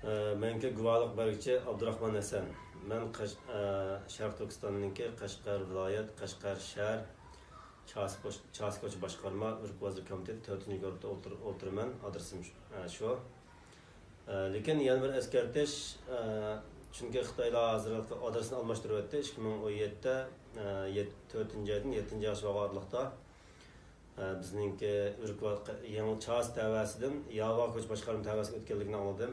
Menga guvohlik beruvchi Abdurahmon Hasan. Men Sharq Turkistonninki Qashqar viloyat, Qashqar shahar Chasikoch boshqarma Uruk komiteti 4-chi guruhda o'tiraman. Adresim shu. Lekin yana bir eskartish, chunki Xitoylar hozirgi adresini almashtiryapti. 2017da 4-oydan 7-chi aralığında bizninki Uruk yangi Chas tavasidan Yava ko'ch boshqarma tavasiga o'tganligini angladim.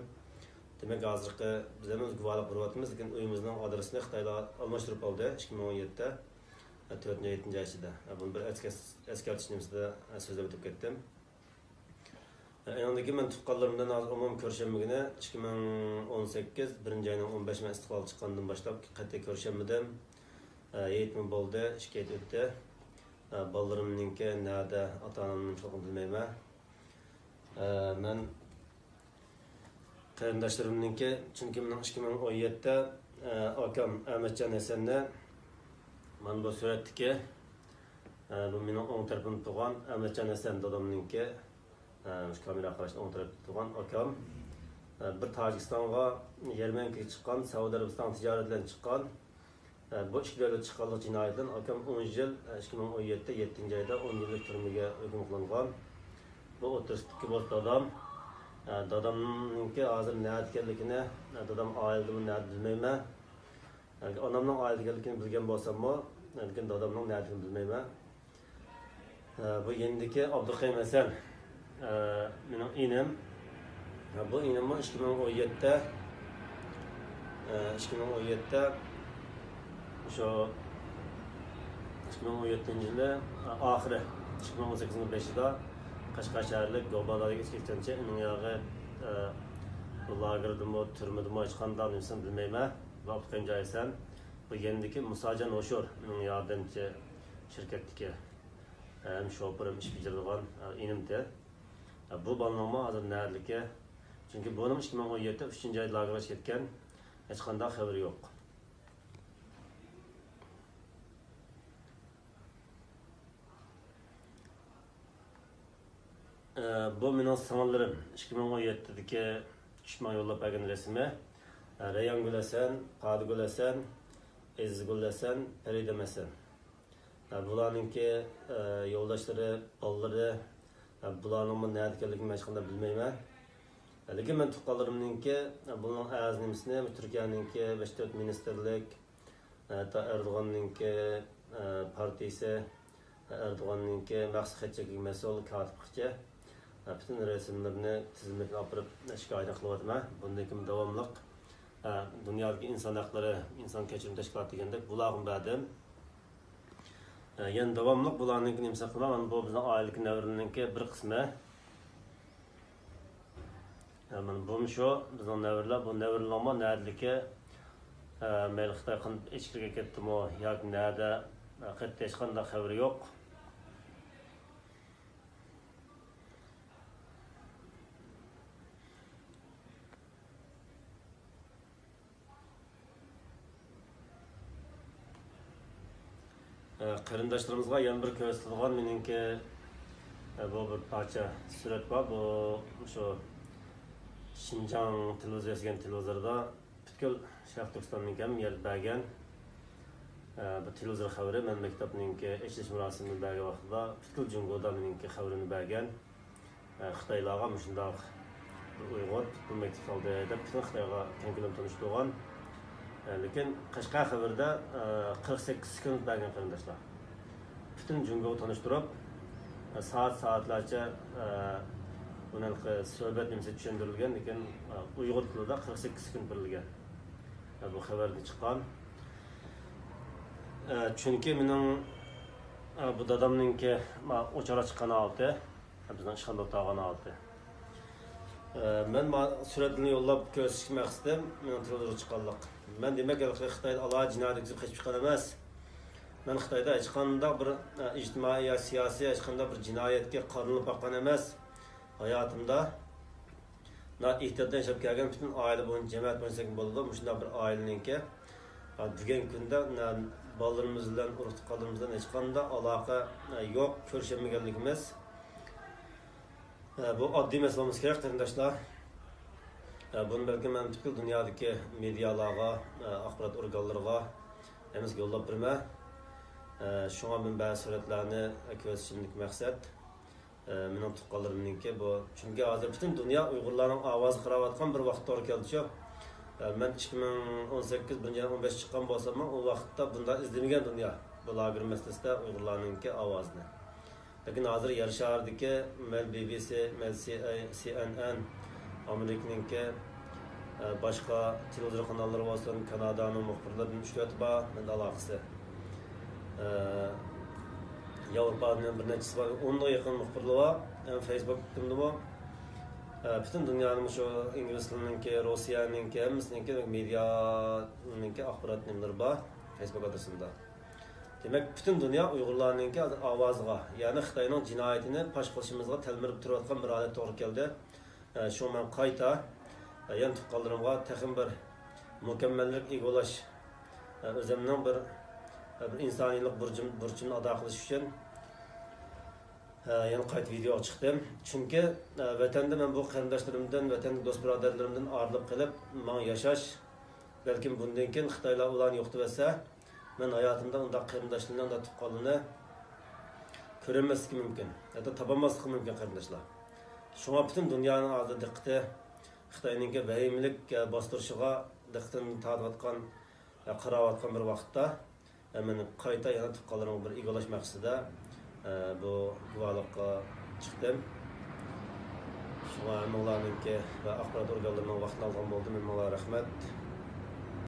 Demek hozirgi bizimiz guvohlik beryapmiz, lekin uyimizning adresini Xitoylar almashtirib oldi 2017da 4-7 yaşında. Bunu bir eskartishimizda so'zlab o'tib ketdim. Ayondagi men tuqqanlarimdan umum ko'rshanmagini 2018 1-oyning 15 men istiqlol chiqqandan boshlab qat'iy ko'rshanmadim. 7 ming bo'ldi, ishga o'tdi. Bolalarımninki nerede ota-onamning cho'qini bilmayman. Men qarindoshlarımninki chunki men 2017da akam Ahmadjon Hasanni mana bu suratdagi bu mening o'ng tarafim tug'an Ahmadjon Hasan dadamninki shu kamera qarashda o'ng tarafda tug'an akam bir Tojikistonga Yarmankaga chiqqan, Saudiya Arabiston tijorat bilan chiqqan. Bu ishlarga chiqqanlik jinoyatdan akam 10 yil 2017da 7-oyda 10 yillik turmaga hukm qilingan. Bu o'tirishdagi bu dadamninki hozir nima ekanligini, dadam oiladimi nima bilmayman. Onamning oilaligini bilgan bo'lsam-mu, lekin dadamning nima bilmayman. Bu yendiki Abduqayim Hasan mening inim. Bu inimni 2017da şu 2017-yili oxiri 2018-ning 5-ida Qashqar shaharlik Go'balaga ketgancha uning yog'i lagerda mo turmada mo hech qanday nimsin bilmayman. Abduqayim Hasan bu yendiki Musajon Oshur uning yordamchi shirkatdagi ham shofir ham ish bajaradigan inimdi. Bu balonma hozir nardiki chunki buning 2017da 3-oyda lagerga ketgan, hech qanday xabar yo'q. Bu mening sing'illarim 2017dagi tushman yo'llab bergan rasmi Rayongul Hasan, Qodigul Hasan, Ezgul Hasan, Faridam Hasan. Bularninki yo'ldoshlari, bolalari, bularning nima ekanligini hech qanday bilmayman. Lekin men tuqqanlarimninki buning azimsini Turkiyaninki 5-4 ministerlik, Erdo'g'anninki partiyasi, Erdo'g'anninki maxsus xatchilik mas'ul kotiblikcha bütün resimlerini tizimlikni olib shikoyat qilyapman. Bundan keyin davomli dunyodagi inson haqlari, inson kechirim tashkiloti degandek bularni berdim. Yana davomli bularning nimsa qilman, bu bizning oilik navrlarninki bir qismi. Mana bu shu bizning navrlar, bu navrlarning nerdiki mayli Xitoy ichkiriga ketdimi yoki nerda qat'iy hech qanday xabar yo'q. Qarindoshlarımızga yana bir ko'rsatilgan meningki bu bir parcha surat bor. Bu shu Xinjiang televiziyasiga televizorda butkul Sharq Turkistonning ham yer bergan. Bu televizor xabari men maktabninki eshitish marosimini bergan vaqtida butkul Jungoda meningki xabarini bergan. Xitoylarga shundoq Uyg'ur bu maktabda deb butun Xitoyga tanqilim tanishtirgan. Lekin Qashqar xabarda 48 sekund bergan qarindoshlar. Bütün Jungo'yu tanıştırıp saatlarca bunun söhbet nimsi tushundirilgan, lekin Uyg'ur tilida 48 sekund berilgan. Bu xabarda chiqqan. Chunki mening bu dadamninki o'chara chiqqani oldi, bizning ishxonada o'tirgani oldi. Men suratini yo'llab ko'rsatish maqsadim mening televizorga chiqqanlik. Men demak Xitoyda aloqa jinoyatga qo'shib chiqqan emas. Men Xitoyda hech qanday bir ijtimoiy yoki siyosiy hech qanday bir jinoyatga qorinib boqqan emas. Hayotimda ehtiyotdan yashab kelgan bütün oila bo'yicha jamoat bo'yicha bo'ldi. Shunday bir oilaninki bugungi kunda bolalarimiz bilan urug' tuqqanlarimiz bilan hech qanday aloqa yo'q, ko'rishmaganligimiz. Bu oddiy masalamiz kerak qarindoshlar. Bunu belki ben bütün dünyadaki medyalarga, axborot organlarına emas yollab birme. Şuna ben bazı suratlarını ko'rsatishimlik maqsad. Mening tuqqanlarimningki bu. Çünkü hozir bütün dünya Uyg'urlarning ovozi qirayotgan bir vaqt to'g'ri keldi. Ben 2018 15 chiqqan bo'lsam, o vaqtda bunda izlamagan dünya bu lager meselesinde Uyg'urlarningki ovozini. Lekin hozir yer shahridagi BBC, CNN, Amerika'ningki başka televizyon kanalları olsun, Kanada'nın muhbirlerinin üçlüyatı var, aloqasi. Avrupa'nın bir neçesi var, 10'a yakın muhbirliği var, Facebook'ta var. Bütün dünyanın şu İngilizlerinki, Rusya'nınki, hemisininki medyanınki axborot nimleri var, Facebook adresinde. Demek bütün dünya Uyg'urlarningki ovozga, ya'ni Xitoyning jinoyatini pash qilishimizga telmirib turayotgan bir holat to'g'ri keldi. Shu men qayta yan tuqqanlarimga texim bir mukammallik egalash, o'zimning bir insoniylik burchimni ado qilish uchun yana qayta video chiqdim. Chunki vatanda men bu qarindoshlarimdan, vatandagi do'st birodarlarimdan ayrilib qolib, men yashash, balkim bundan keyin Xitoylar ularni yo'qotsa, men hayatımda undaq qarindoshlarning undaq tuqqanini ko'rmaslik mumkin, ya da topolmaslik mumkin qarindoshlar. Shunga bütün dunyoning hozir diqqati Xitoyning vahimlik bostirishiga diqqatini tortayotgan, qarayotgan bir vaqtda men qayta yana tuqqanlarimni bir egalash maqsadida bu guvohlikqa chiqdim. Shunga menlarningki va axborot organlarining vaqtini olgan bo'ldi. Menga rahmat.